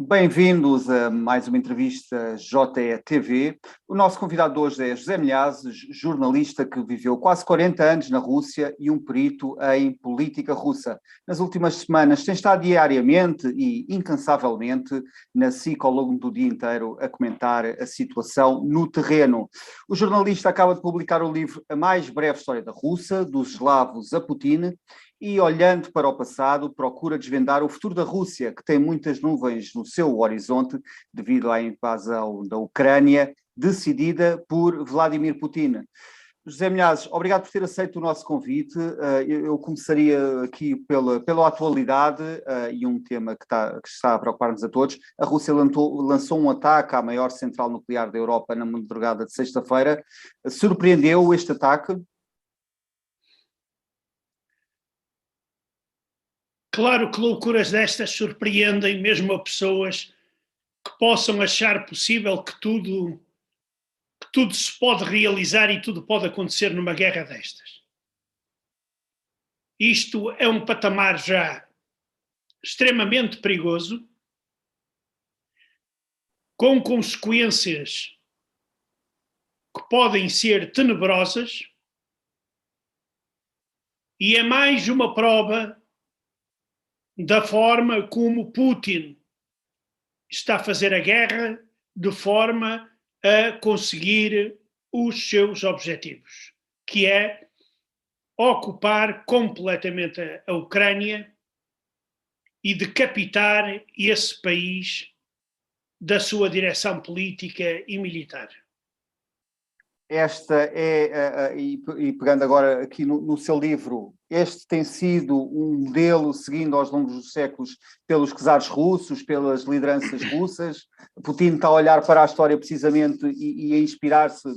Bem-vindos a mais uma entrevista JE-TV. O nosso convidado de hoje é José Milhazes, jornalista que viveu quase 40 anos na Rússia e um perito em política russa. Nas últimas semanas tem estado diariamente e incansavelmente na SIC ao longo do dia inteiro a comentar a situação no terreno. O jornalista acaba de publicar o livro A Mais Breve História da Rússia, dos eslavos a Putin, e, olhando para o passado, procura desvendar o futuro da Rússia, que tem muitas nuvens no seu horizonte devido à invasão da Ucrânia, decidida por Vladimir Putin. José Milhazes, obrigado por ter aceito o nosso convite. Eu começaria aqui pela atualidade e um tema que está a preocupar-nos a todos. A Rússia lançou um ataque à maior central nuclear da Europa na madrugada de sexta-feira. Surpreendeu este ataque? Claro que loucuras destas surpreendem mesmo a pessoas que possam achar possível que tudo se pode realizar e tudo pode acontecer numa guerra destas. Isto é um patamar já extremamente perigoso, com consequências que podem ser tenebrosas, e é mais uma prova da forma como Putin está a fazer a guerra de forma a conseguir os seus objetivos, que é ocupar completamente a Ucrânia e decapitar esse país da sua direção política e militar. Esta é, e pegando agora aqui no seu livro, este tem sido um modelo seguindo aos longos dos séculos pelos czares russos, pelas lideranças russas. Putin está a olhar para a história precisamente e a inspirar-se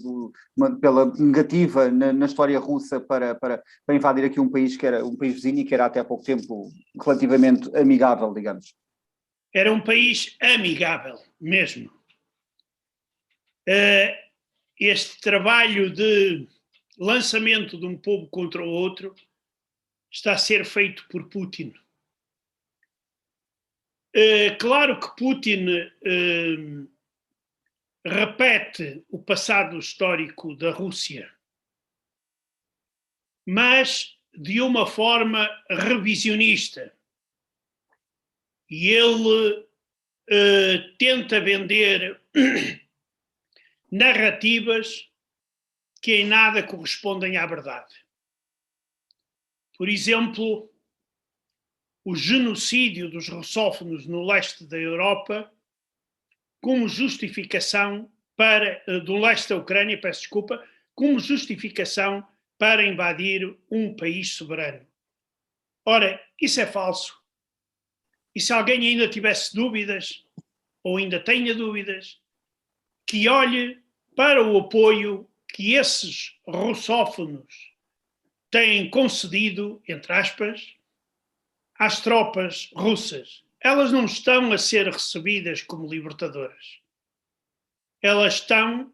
pela negativa na história russa para invadir aqui um país que era um país vizinho e que era até há pouco tempo relativamente amigável, digamos. Era um país amigável, mesmo. Este trabalho de lançamento de um povo contra o outro está a ser feito por Putin. Claro que Putin repete o passado histórico da Rússia, mas de uma forma revisionista. E ele tenta vender narrativas que em nada correspondem à verdade. Por exemplo, o genocídio dos russófonos no leste da Europa como justificação do leste da Ucrânia, peço desculpa, como justificação para invadir um país soberano. Ora, isso é falso. E se alguém ainda tivesse dúvidas, ou ainda tenha dúvidas, que olhe para o apoio que esses russófonos têm concedido, entre aspas, às tropas russas. Elas não estão a ser recebidas como libertadoras. Elas estão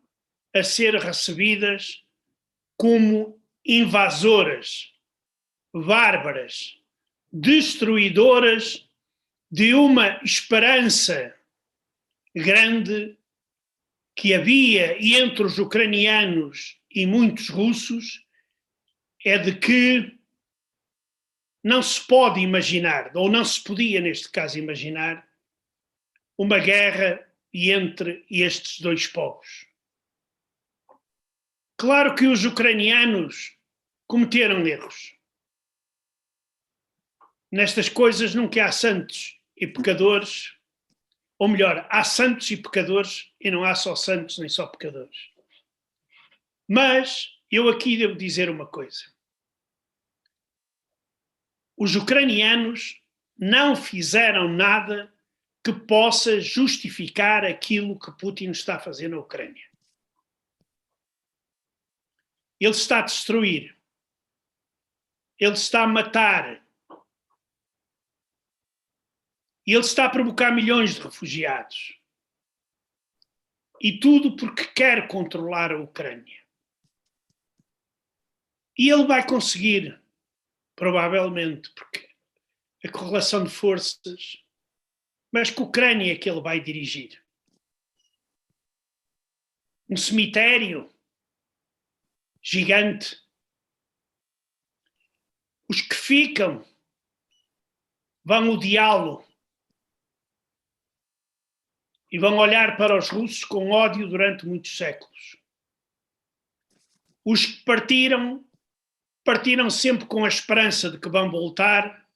a ser recebidas como invasoras, bárbaras, destruidoras de uma esperança grande que havia entre os ucranianos e muitos russos, é de que não se pode imaginar, ou não se podia neste caso imaginar, uma guerra entre estes dois povos. Claro que os ucranianos cometeram erros. Nestas coisas nunca há santos e pecadores, ou melhor, há santos e pecadores e não há só santos nem só pecadores. Mas eu aqui devo dizer uma coisa. Os ucranianos não fizeram nada que possa justificar aquilo que Putin está a fazer na Ucrânia. Ele está a destruir. Ele está a matar. Ele está a provocar milhões de refugiados. E tudo porque quer controlar a Ucrânia. E ele vai conseguir, provavelmente, porque a correlação de forças Mas que Ucrânia é que ele vai dirigir? Um cemitério gigante? Os que ficam vão odiá-lo e vão olhar para os russos com ódio durante muitos séculos. Os que partiram sempre com a esperança de que vão voltar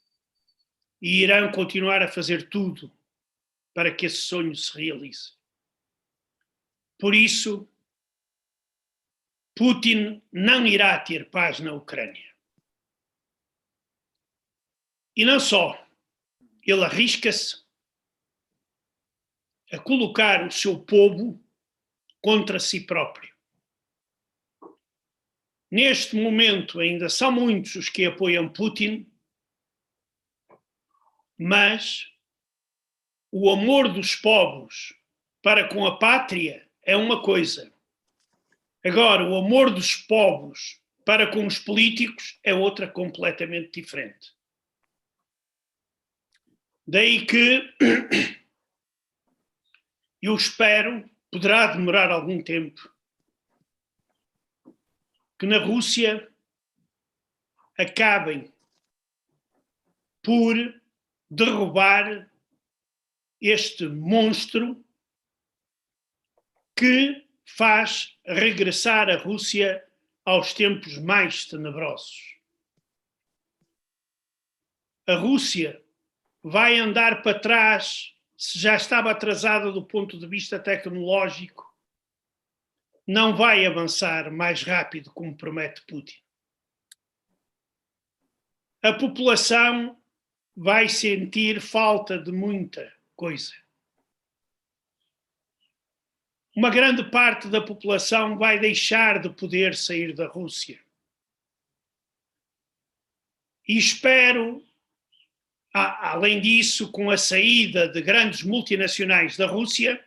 e irão continuar a fazer tudo para que esse sonho se realize. Por isso, Putin não irá ter paz na Ucrânia. E não só, ele arrisca-se a colocar o seu povo contra si próprio. Neste momento ainda são muitos os que apoiam Putin, mas o amor dos povos para com a pátria é uma coisa. Agora, o amor dos povos para com os políticos é outra completamente diferente. Daí que eu espero, poderá demorar algum tempo, que na Rússia acabem por derrubar este monstro que faz regressar a Rússia aos tempos mais tenebrosos. A Rússia vai andar para trás, se já estava atrasada do ponto de vista tecnológico, não vai avançar mais rápido como promete Putin. A população vai sentir falta de muita coisa. Uma grande parte da população vai deixar de poder sair da Rússia. E espero, além disso, com a saída de grandes multinacionais da Rússia,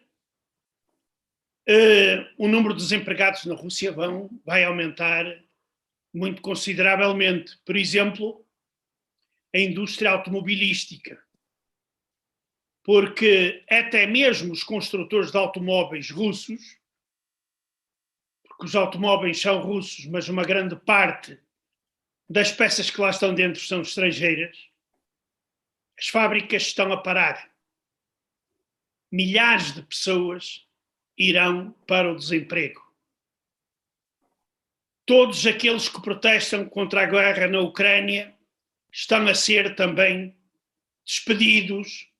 o número de desempregados na Rússia vai aumentar muito consideravelmente. Por exemplo, a indústria automobilística. Porque até mesmo os construtores de automóveis russos, porque os automóveis são russos, mas uma grande parte das peças que lá estão dentro são estrangeiras, as fábricas estão a parar. Milhares de pessoas irão para o desemprego. Todos aqueles que protestam contra a guerra na Ucrânia estão a ser também despedidos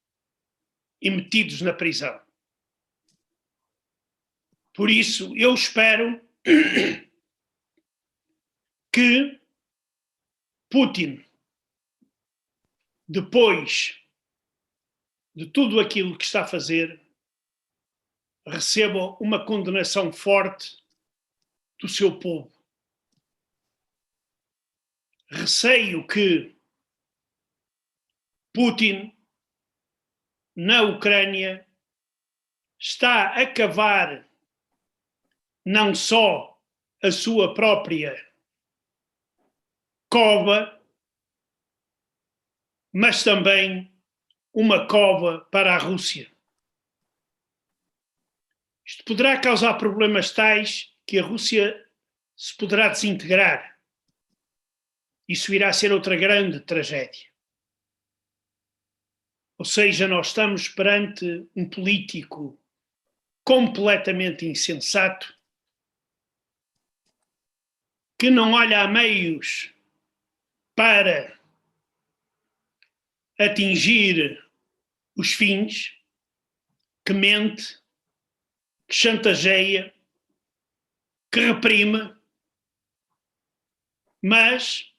e metidos na prisão. Por isso, eu espero que Putin, depois de tudo aquilo que está a fazer, receba uma condenação forte do seu povo. Receio que Putin, na Ucrânia, está a cavar não só a sua própria cova, mas também uma cova para a Rússia. Isto poderá causar problemas tais que a Rússia se poderá desintegrar. Isso irá ser outra grande tragédia. Ou seja, nós estamos perante um político completamente insensato, que não olha a meios para atingir os fins, que mente, que chantageia, que reprime, mas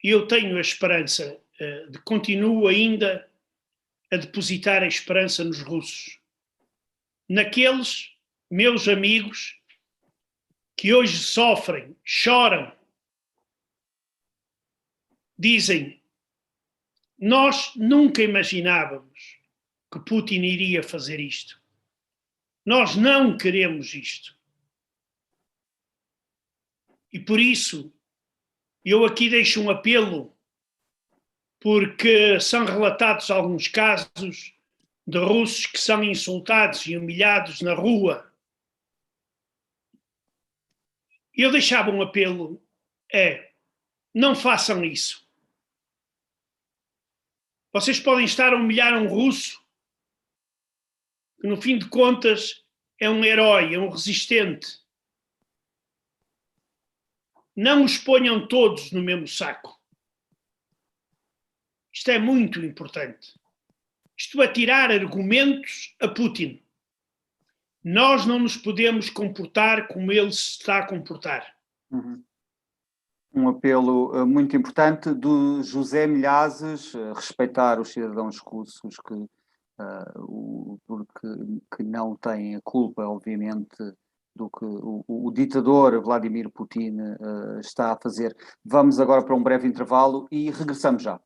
eu tenho a esperança, continuo ainda a depositar a esperança nos russos, naqueles meus amigos que hoje sofrem, choram, dizem: nós nunca imaginávamos que Putin iria fazer isto. Nós não queremos isto. E por isso, eu aqui deixo um apelo, porque são relatados alguns casos de russos que são insultados e humilhados na rua. Eu deixava um apelo, não façam isso. Vocês podem estar a humilhar um russo, que no fim de contas é um herói, é um resistente. Não os ponham todos no mesmo saco. Isto é muito importante. Isto é tirar argumentos a Putin. Nós não nos podemos comportar como ele se está a comportar. Uhum. Um apelo muito importante do José Milhazes, respeitar os cidadãos russos que não têm a culpa, obviamente, do que o ditador Vladimir Putin está a fazer. Vamos agora para um breve intervalo e regressamos já.